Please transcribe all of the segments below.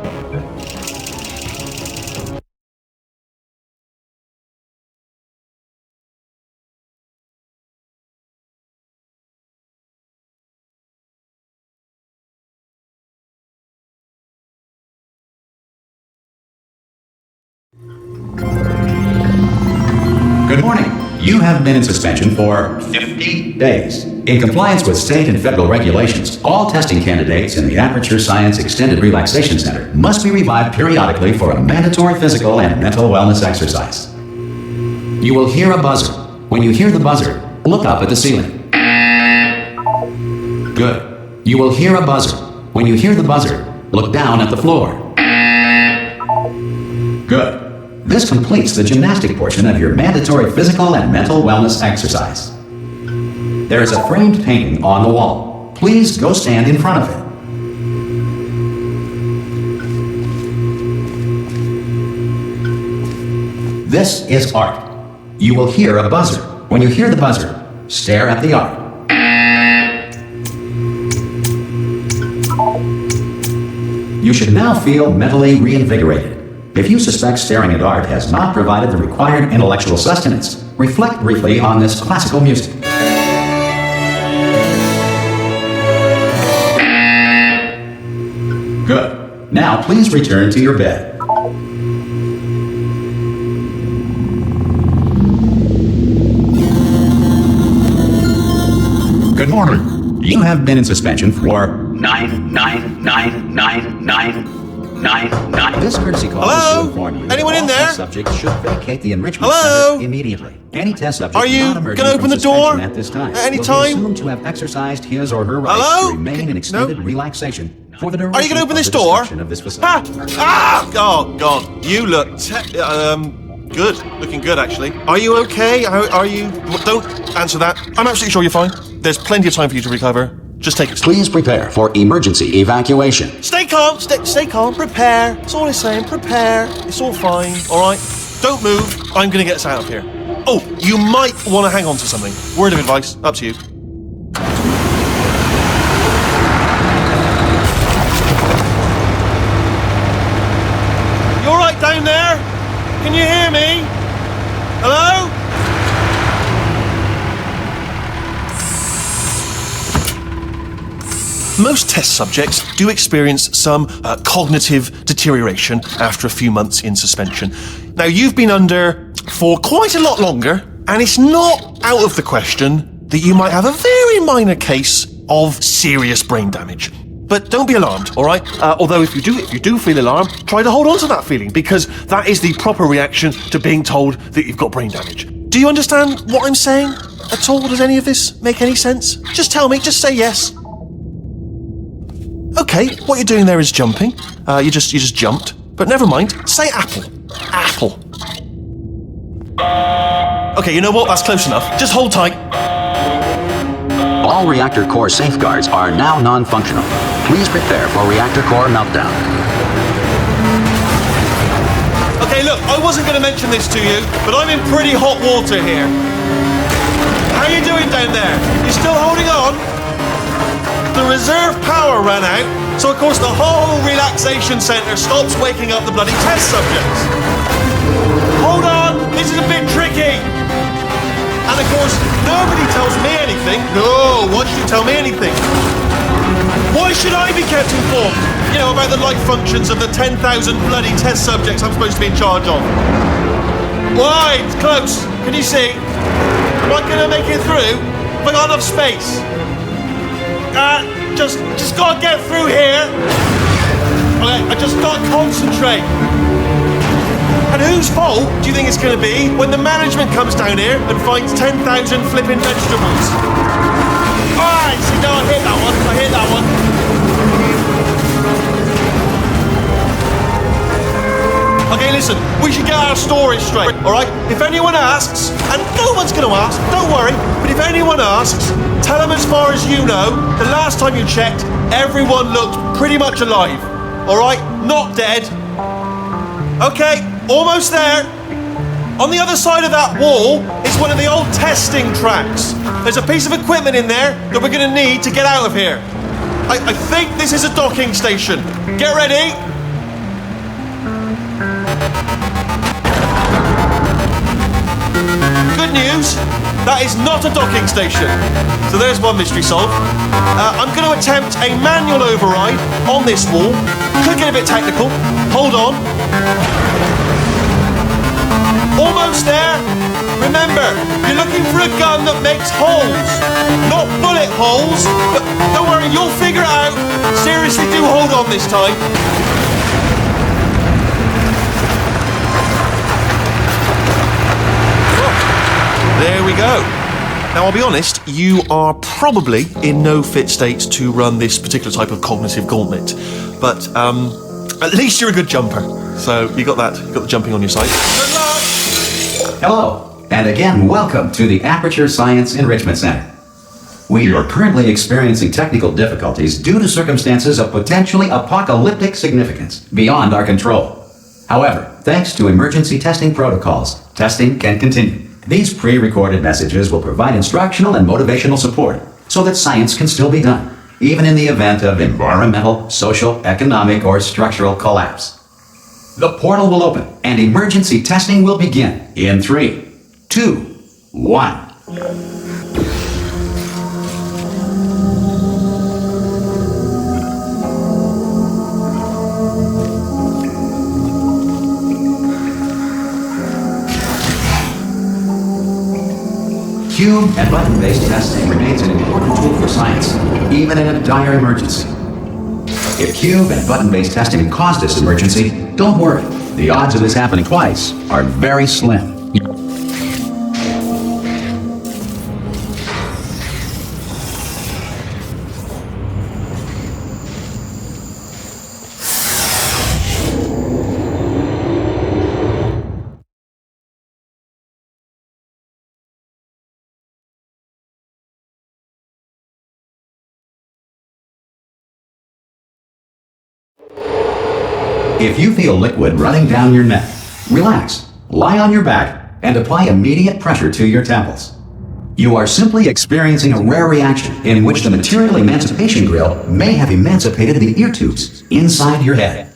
Good morning. You have been in suspension for 50 days. In compliance with state and federal regulations, all testing candidates in the Aperture Science Extended Relaxation Center must be revived periodically for a mandatory physical and mental wellness exercise. You will hear a buzzer. When you hear the buzzer, look up at the ceiling. Good. You will hear a buzzer. When you hear the buzzer, look down at the floor. Good. This completes the gymnastic portion of your mandatory physical and mental wellness exercise. There is a framed painting on the wall. Please go stand in front of it. This is art. You will hear a buzzer. When you hear the buzzer, stare at the art. You should now feel mentally reinvigorated. If you suspect staring at art has not provided the required intellectual sustenance, reflect briefly on this classical music. Good. Now please return to your bed. Good morning. You have been in suspension for 9. This courtesy call is to inform you. Anyone in there? Subject should vacate the enrichment center immediately. Any test subject are you not going emerging to open from the door suspension at this time at any will time? be assumed to have exercised his or her right Hello? to remain in extended No. relaxation for the duration Are you going to open of this the door? destruction of this facility. Oh God, you look good. Looking good, actually. Are you okay? Are you? Don't answer that. I'm absolutely sure you're fine. There's plenty of time for you to recover. Just take it. Please prepare for emergency evacuation. Stay calm. Stay calm. Prepare. That's all I'm saying. Prepare. It's all fine. All right. Don't move. I'm going to get us out of here. Oh, you might want to hang on to something. Word of advice. Up to you. You all right down there? Can you hear me? Hello? Most test subjects do experience some cognitive deterioration after a few months in suspension. Now, you've been under for quite a lot longer, and it's not out of the question that you might have a very minor case of serious brain damage. But don't be alarmed, all right? Although if you do feel alarmed, try to hold on to that feeling, because that is the proper reaction to being told that you've got brain damage. Do you understand what I'm saying at all? Does any of this make any sense? Just tell me, just say yes. Okay, what you're doing there is jumping. You just jumped. But never mind. Say apple. Apple. Okay, you know what? That's close enough. Just hold tight. All reactor core safeguards are now non-functional. Please prepare for reactor core meltdown. Okay, look, I wasn't going to mention this to you, but I'm in pretty hot water here. How you doing down there? You still holding on? The reserve power ran out, so of course the whole relaxation centre stops waking up the bloody test subjects. Hold on, this is a bit tricky. And of course, nobody tells me anything. No, why should you tell me anything? Why should I be kept informed? You know, about the life functions of the 10,000 bloody test subjects I'm supposed to be in charge of. Why? It's close. Can you see? Am I going to make it through? Have I got enough space? Just gotta get through here. Okay, I just gotta concentrate. And whose fault do you think it's gonna be when the management comes down here and finds 10,000 flipping vegetables? Alright, see, no, I hit that one. Okay, listen, we should get our stories straight, alright? If anyone asks, and no one's gonna ask, don't worry, but if anyone asks, tell them as far as you know, the last time you checked, everyone looked pretty much alive, alright? Not dead. Okay, almost there. On the other side of that wall is one of the old testing tracks. There's a piece of equipment in there that we're gonna need to get out of here. I think this is a docking station. Get ready. Good news, that is not a docking station. So there's one mystery solved. I'm going to attempt a manual override on this wall. Could get a bit technical. Hold on. Almost there. Remember, you're looking for a gun that makes holes. Not bullet holes, but don't worry, you'll figure it out. Seriously, do hold on this time. There we go. Now, I'll be honest, you are probably in no fit state to run this particular type of cognitive gauntlet. But at least you're a good jumper. So you got that. You got the jumping on your side. Good luck! Hello, and again, welcome to the Aperture Science Enrichment Center. We are currently experiencing technical difficulties due to circumstances of potentially apocalyptic significance beyond our control. However, thanks to emergency testing protocols, testing can continue. These pre-recorded messages will provide instructional and motivational support so that science can still be done, even in the event of environmental, social, economic, or structural collapse. The portal will open and emergency testing will begin in 3, 2, 1. Cube and button-based testing remains an important tool for science, even in a dire emergency. If cube and button-based testing caused this emergency, don't worry. The odds of this happening twice are very slim. If you feel liquid running down your neck, relax, lie on your back, and apply immediate pressure to your temples. You are simply experiencing a rare reaction in which the material emancipation grill may have emancipated the ear tubes inside your head.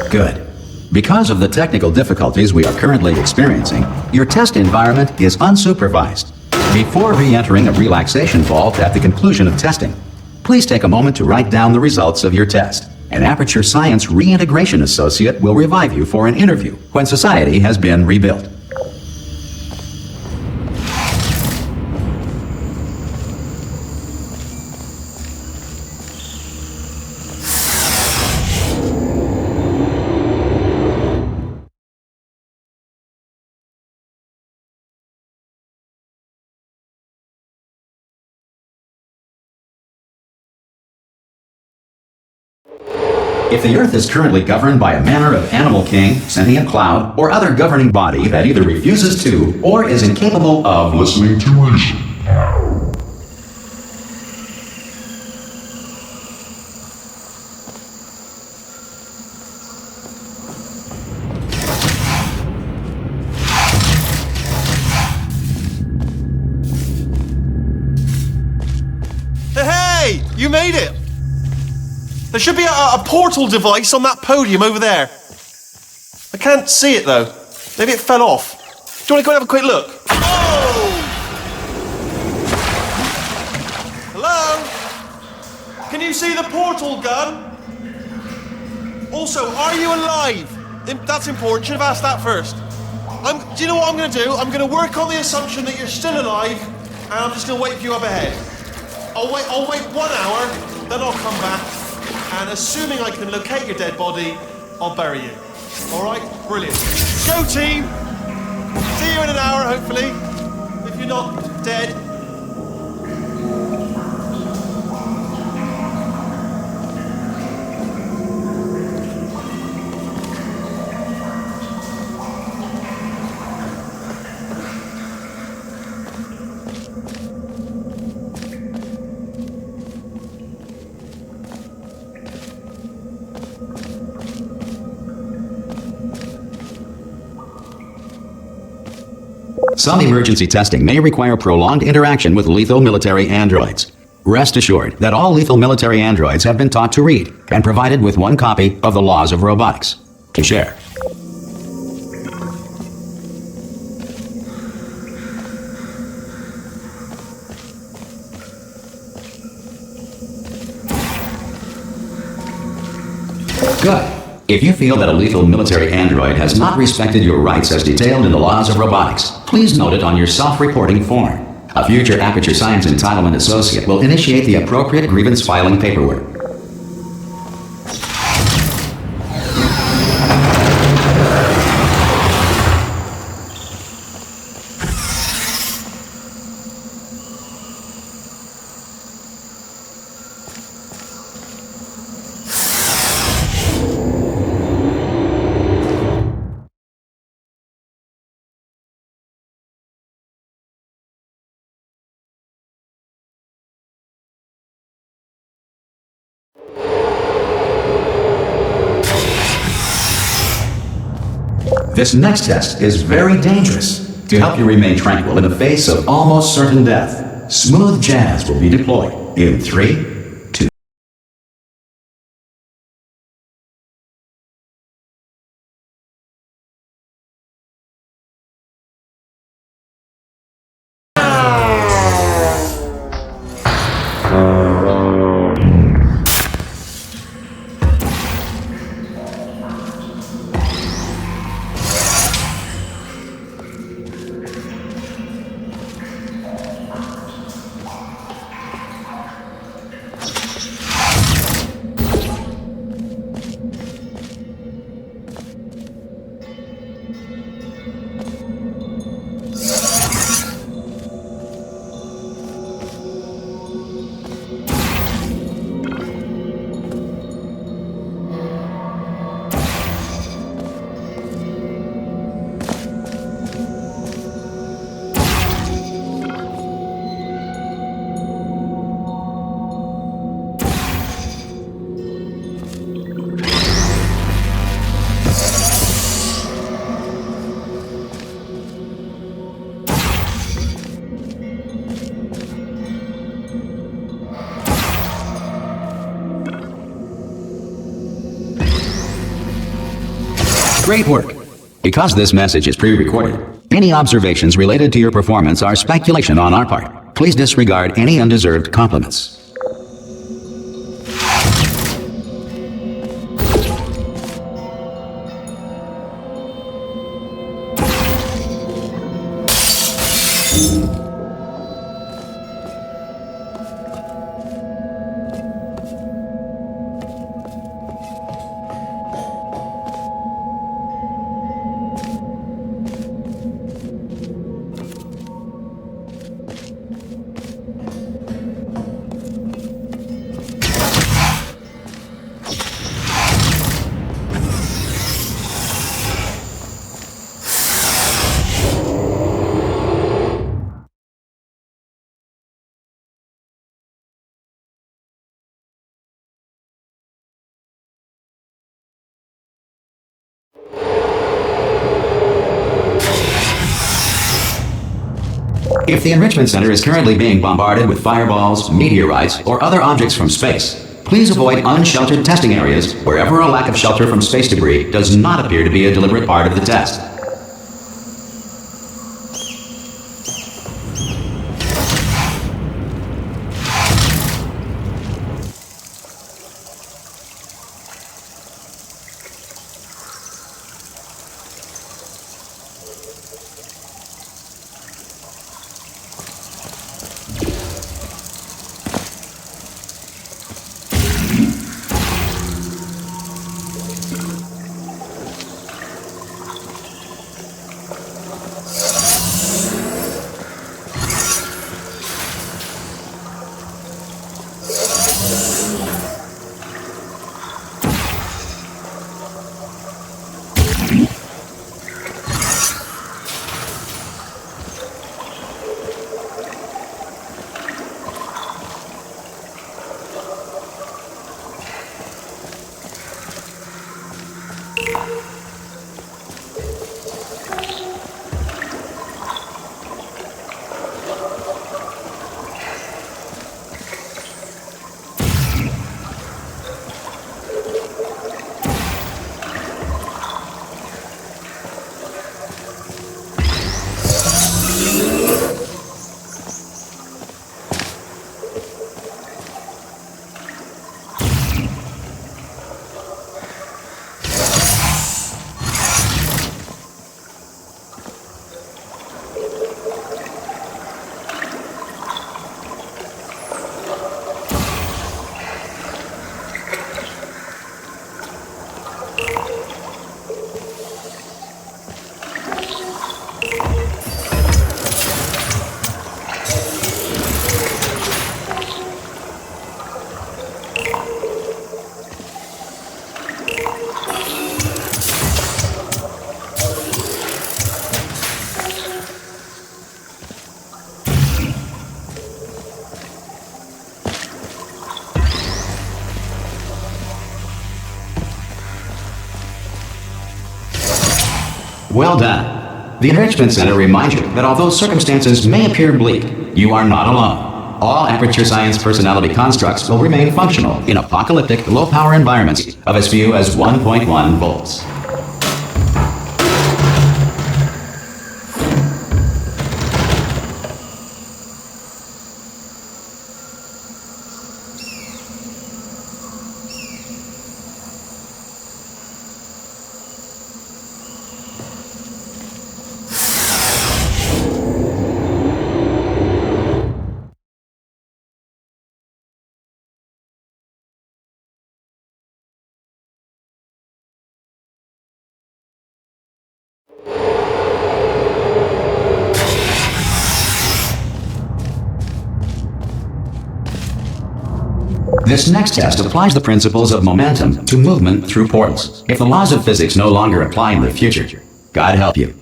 Good. Because of the technical difficulties we are currently experiencing, your test environment is unsupervised. Before re-entering a relaxation vault at the conclusion of testing, please take a moment to write down the results of your test. An Aperture Science Reintegration Associate will revive you for an interview when society has been rebuilt. If the Earth is currently governed by a manner of animal king, sentient cloud, or other governing body that either refuses to or is incapable of listening to reason, Hey, you made it! There should be a portal device on that podium over there. I can't see it though. Maybe it fell off. Do you want to go and have a quick look? Oh! Hello? Can you see the portal gun? Also, are you alive? That's important. Should have asked that first. Do you know what I'm going to do? I'm going to work on the assumption that you're still alive, and I'm just going to wait for you up ahead. I'll wait 1 hour, then I'll come back, and assuming I can locate your dead body, I'll bury you. All right? Brilliant. Go team! See you in an hour, hopefully. If you're not dead. Some emergency testing may require prolonged interaction with lethal military androids. Rest assured that all lethal military androids have been taught to read and provided with 1 copy of the Laws of Robotics to share. Good. If you feel that a lethal military android has not respected your rights as detailed in the Laws of Robotics, please note it on your self-reporting form. A future Aperture Science Entitlement Associate will initiate the appropriate grievance filing paperwork. This next test is very dangerous. To help you remain tranquil in the face of almost certain death, smooth jazz will be deployed in 3, 2. Great work! Because this message is pre-recorded, any observations related to your performance are speculation on our part. Please disregard any undeserved compliments. If the Enrichment Center is currently being bombarded with fireballs, meteorites, or other objects from space, please avoid unsheltered testing areas wherever a lack of shelter from space debris does not appear to be a deliberate part of the test. Well done. The Enrichment Center reminds you that although circumstances may appear bleak, you are not alone. All Aperture Science personality constructs will remain functional in apocalyptic, low-power environments of as few as 1.1 volts. This next test applies the principles of momentum to movement through portals. If the laws of physics no longer apply in the future, God help you.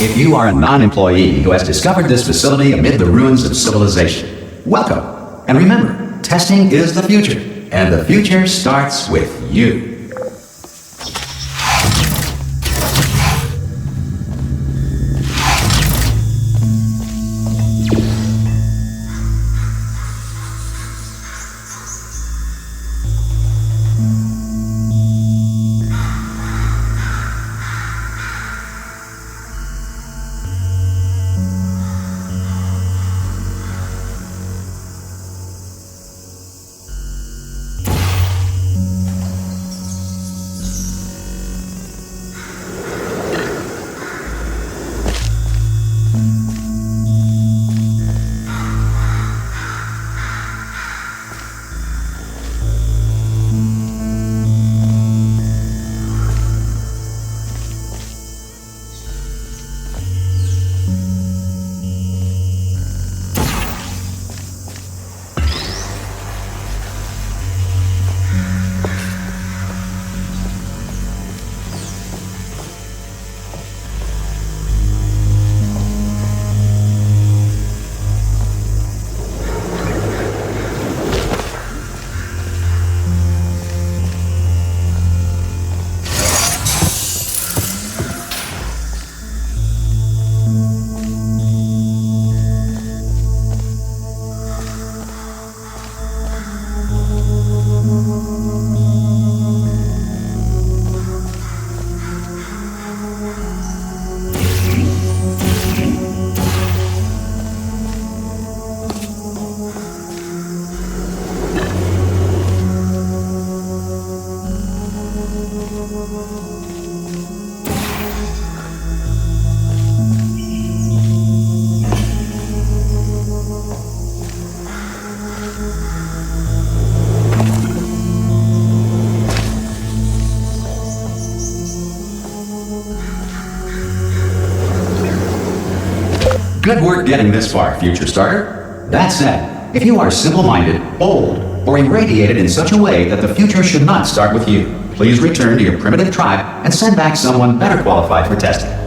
If you are a non-employee who has discovered this facility amid the ruins of civilization, welcome. And remember, testing is the future, and the future starts with you. Good work getting this far, future starter. That said, if you are simple-minded, old, or irradiated in such a way that the future should not start with you, please return to your primitive tribe and send back someone better qualified for testing.